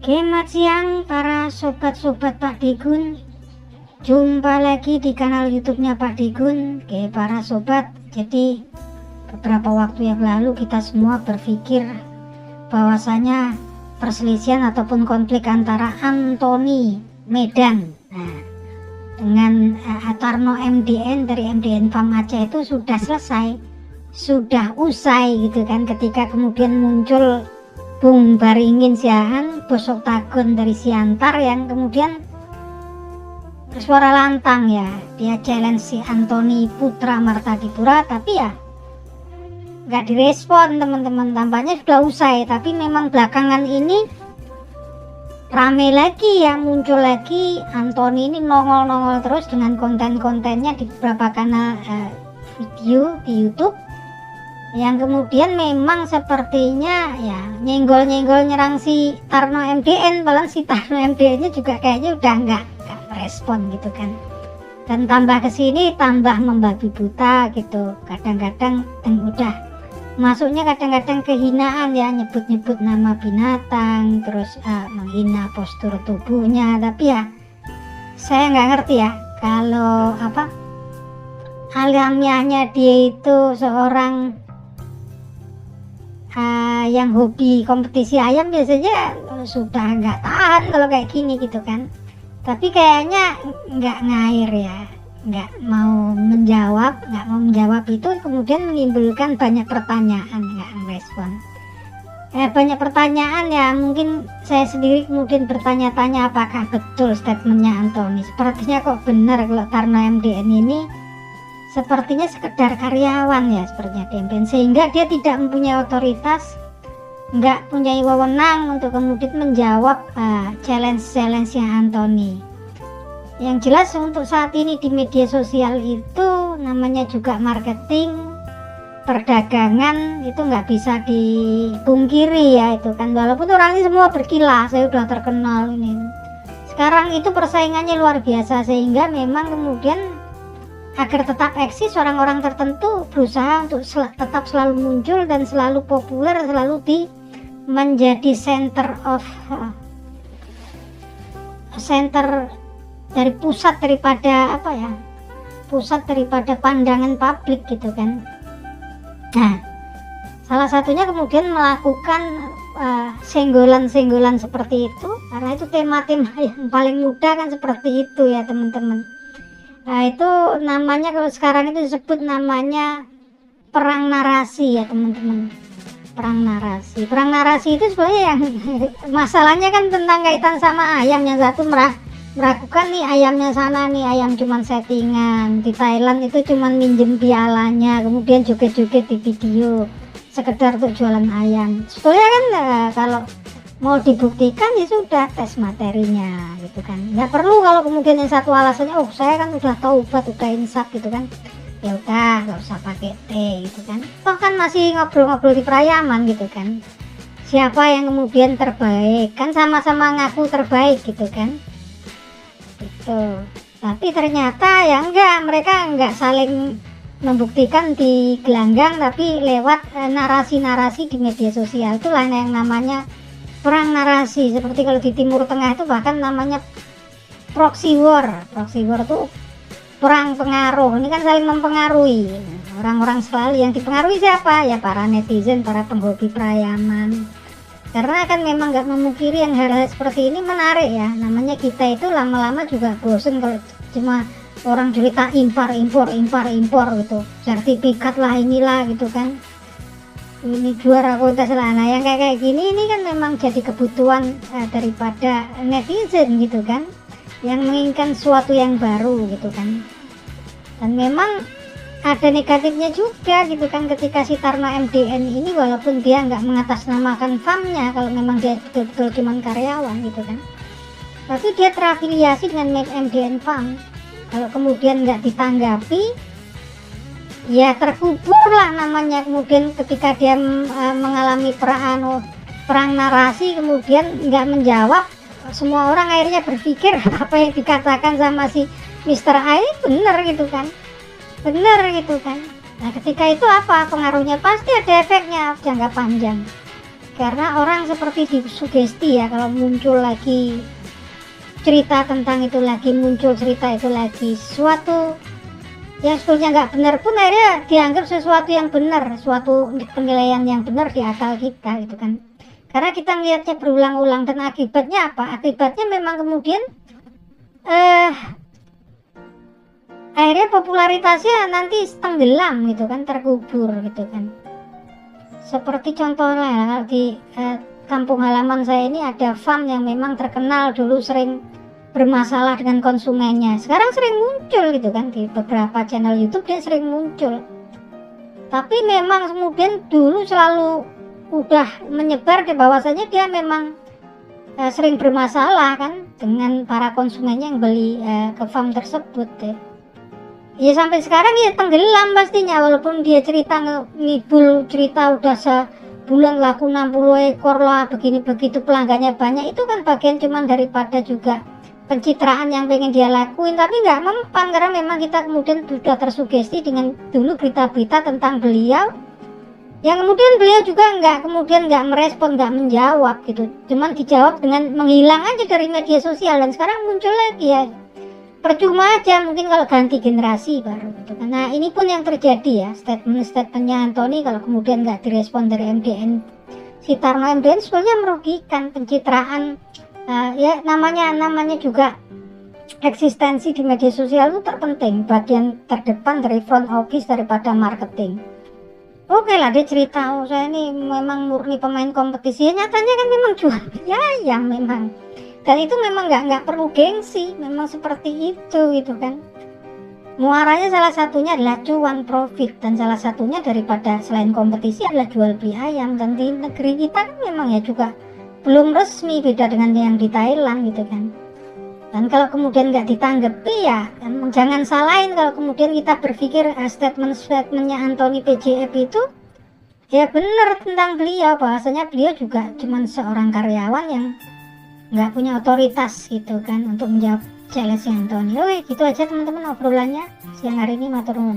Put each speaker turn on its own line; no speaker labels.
Selamat siang para sobat-sobat Pak Digun. Jumpa lagi di kanal YouTube-nya Pak Digun. Oke para sobat, jadi beberapa waktu yang lalu kita semua berpikir bahwasanya perselisihan ataupun konflik antara Antoni Medan dengan Atarno MDN dari MDN Farm Aceh itu sudah selesai, sudah usai gitu kan, ketika kemudian muncul Bung Baringin Siahaan, bos oktagon dari Siantar yang kemudian bersuara lantang ya, dia challenge si Antoni Putra Martadipura, tapi ya nggak direspon teman-teman, tampaknya sudah usai. Tapi memang belakangan ini rame lagi ya, muncul lagi Antoni ini nongol-nongol terus dengan konten-kontennya di beberapa kanal video di YouTube yang kemudian memang sepertinya ya nyenggol-nyenggol nyerang si Tarno MDN, padahal si Tarno MDN nya juga kayaknya udah nggak merespon gitu kan. Dan tambah kesini tambah membabi buta gitu, kadang-kadang udah masuknya kadang-kadang kehinaan ya, nyebut-nyebut nama binatang, terus menghina postur tubuhnya. Tapi ya saya nggak ngerti ya, kalau alamiahnya dia itu seorang yang hobi kompetisi ayam, biasanya sudah nggak tahan kalau kayak gini gitu kan. Tapi kayaknya nggak ngair ya, nggak mau menjawab itu, kemudian menimbulkan banyak pertanyaan, nggak merespon. Banyak pertanyaan ya, mungkin saya sendiri kemudian bertanya-tanya apakah betul statementnya Antoni. Sepertinya kok benar kalau Tarno MDN ini sepertinya sekedar karyawan ya, sepertinya DMPN, sehingga dia tidak mempunyai otoritas, nggak punya wewenang untuk kemudian menjawab challenge-nya Antoni. Yang jelas untuk saat ini di media sosial itu namanya juga marketing, perdagangan, itu nggak bisa dipungkiri ya itu kan, walaupun orang ini semua berkilah, saya udah terkenal ini. Sekarang itu persaingannya luar biasa, sehingga memang kemudian agar tetap eksis orang-orang tertentu berusaha untuk tetap selalu muncul dan selalu populer, selalu menjadi center dari pusat daripada pusat daripada pandangan publik gitu kan. Nah, salah satunya kemudian melakukan senggolan-senggolan seperti itu, karena itu tema-tema yang paling mudah kan seperti itu ya teman-teman. Nah itu namanya, kalau sekarang itu disebut namanya perang narasi ya teman-teman. Perang narasi itu sebenarnya yang masalahnya kan tentang kaitan sama ayam. Yang satu meragukan nih ayamnya sana nih ayam cuman settingan, di Thailand itu cuman minjem pialanya, kemudian joget-joget di video sekedar untuk jualan ayam. Sebetulnya kan kalau mau dibuktikan ya sudah tes materinya gitu kan, nggak perlu kalau kemudian yang satu alasannya saya kan udah taubat, udah insaf gitu kan, ya udah nggak usah pakai T gitu kan, toh kan masih ngobrol-ngobrol di perayaman gitu kan, siapa yang kemudian terbaik, kan sama-sama ngaku terbaik gitu kan gitu. Tapi ternyata ya enggak, mereka enggak saling membuktikan di gelanggang, tapi lewat narasi-narasi di media sosial. Itulah yang namanya perang narasi. Seperti kalau di Timur Tengah itu bahkan namanya proxy war. Proxy war itu perang pengaruh. Ini kan saling mempengaruhi. Orang-orang selalu yang dipengaruhi siapa? Ya para netizen, para penghobi perayaman. Karena kan memang nggak memungkiri yang hal-hal seperti ini menarik ya. Namanya kita itu lama-lama juga bosen kalau cuma orang cerita impor gitu. Sertifikat lah inilah gitu kan. Ini juara kontes lah. Nah yang kayak gini ini kan memang jadi kebutuhan daripada netizen gitu kan, yang menginginkan sesuatu yang baru gitu kan. Dan memang ada negatifnya juga gitu kan, ketika si Tarno MDN ini walaupun dia nggak mengatasnamakan farmnya, kalau memang dia betul-betul cuman karyawan gitu kan, tapi dia terafiliasi dengan MDN Farm. Kalau kemudian nggak ditanggapi, ya terkubur lah namanya. Kemudian ketika dia mengalami perang narasi, kemudian nggak menjawab, semua orang akhirnya berpikir apa yang dikatakan sama si Mr. A ini benar gitu kan. Nah ketika itu apa pengaruhnya? Pasti ada efeknya jangka panjang. karena orang seperti disugesti ya, kalau muncul lagi cerita tentang itu lagi, muncul cerita itu lagi, sesuatu yang sebetulnya nggak benar pun akhirnya dianggap sesuatu yang benar, suatu penilaian yang benar di akal kita gitu kan, karena kita melihatnya berulang-ulang. Dan akibatnya apa? Akibatnya memang kemudian akhirnya popularitasnya nanti tenggelam gitu kan, terkubur gitu kan. Seperti contohnya kalau di kampung halaman saya ini ada farm yang memang terkenal dulu sering bermasalah dengan konsumennya, sekarang sering muncul gitu kan di beberapa channel YouTube, dia sering muncul. Tapi memang kemudian dulu selalu udah menyebar di bahwasanya dia memang sering bermasalah kan dengan para konsumennya yang beli ke farm tersebut ya. Ya sampai sekarang ya tenggelam pastinya, walaupun dia cerita ngibul, cerita udah sebulan laku 60 ekor lah, begini begitu, pelanggannya banyak, itu kan bagian cuman daripada juga pencitraan yang pengen dia lakuin, tapi nggak mempan karena memang kita kemudian sudah tersugesti dengan dulu berita-berita tentang beliau, yang kemudian beliau juga nggak merespon, nggak menjawab gitu, cuman dijawab dengan menghilang aja dari media sosial, dan sekarang muncul lagi ya. Percuma aja mungkin kalau ganti generasi baru gitu. Nah ini pun yang terjadi ya, statementnya Anthony kalau kemudian nggak direspon dari MDN, si Tarno MDN sebetulnya merugikan, pencitraan ya namanya juga eksistensi di media sosial itu terpenting, bagian terdepan dari front office daripada marketing. Oke lah dia cerita, oh saya ini memang murni pemain kompetisi, ya, nyatanya kan memang jual ayam memang. Dan itu memang nggak perlu gengsi, memang seperti itu gitu kan. Muaranya salah satunya adalah cuan, profit, dan salah satunya daripada selain kompetisi adalah jual beli ayam. Dan di negeri kita kan memang ya juga belum resmi, beda dengan yang di Thailand gitu kan. Dan kalau kemudian nggak ditanggapi ya jangan salahin kalau kemudian kita berpikir statement-statementnya Anthony PJF itu ya benar tentang beliau, bahwasanya beliau juga cuman seorang karyawan yang nggak punya otoritas gitu kan untuk menjawab challenge Anthony. Oke gitu aja teman-teman obrolannya siang hari ini, matur nuwun.